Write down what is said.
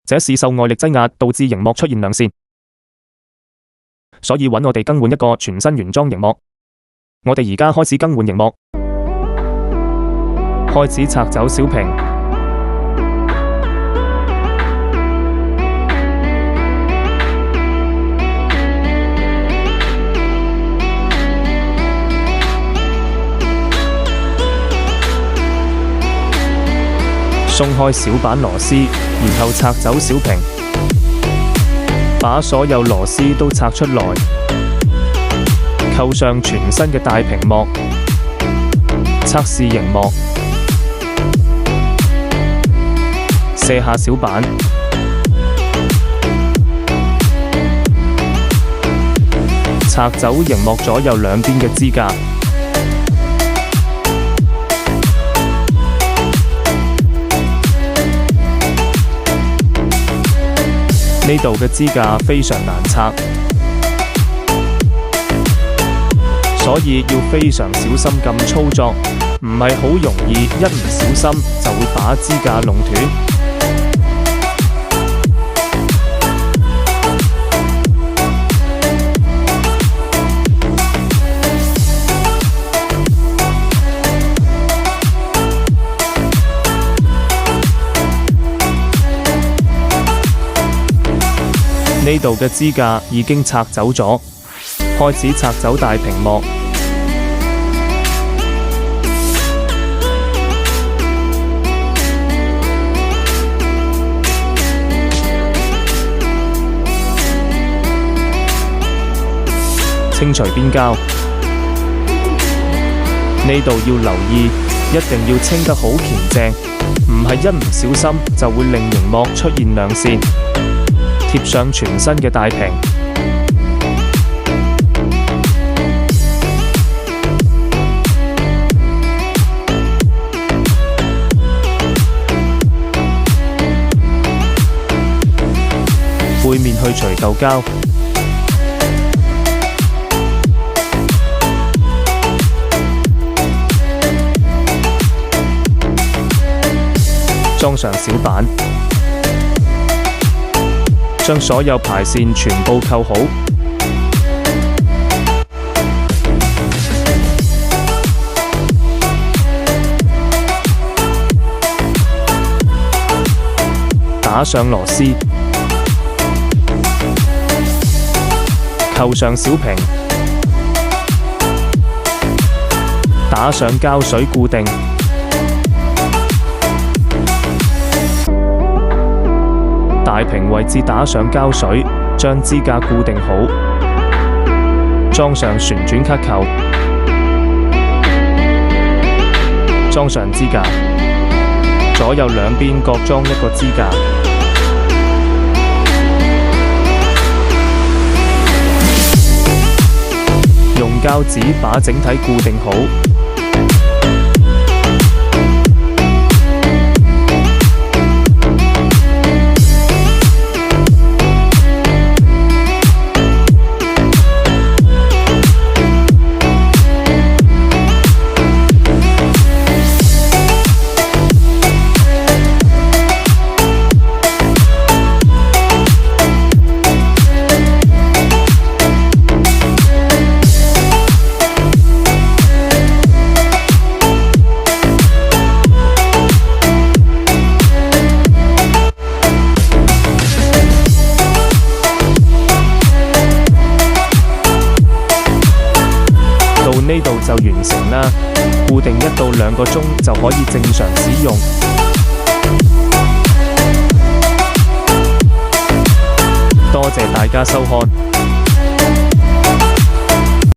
這是受外力擠壓導致螢幕出現亮線，所以揾我哋更換一個全新原裝螢幕。我哋而家開始更換螢幕，開始拆走小屏，鬆開小板螺絲，然後拆走小屏，把所有螺絲都拆出來，扣上全新嘅大屏幕，測試螢幕，卸下小板，拆走螢幕左右兩邊嘅支架。呢度嘅支架非常難拆，所以要非常小心咁操作，唔係好容易，一唔小心就會把支架弄斷。呢度嘅支架已經拆走咗，開始拆走大屏幕。清除邊膠，呢度要留意，一定要清得好乾淨，唔係一唔小心就會令螢幕出現亮線。貼上全新嘅大屏，背面去除舊膠，裝上小板。將所有排線全部扣好，打上螺絲，扣上小屏，打上膠水固定。大屏位置打上膠水，將支架固定好，裝上旋轉卡扣，裝上支架，左右兩邊各裝一個支架，用膠紙把整體固定好。呢度就完成啦，固定1到2個鐘就可以正常使用。多謝大家收看。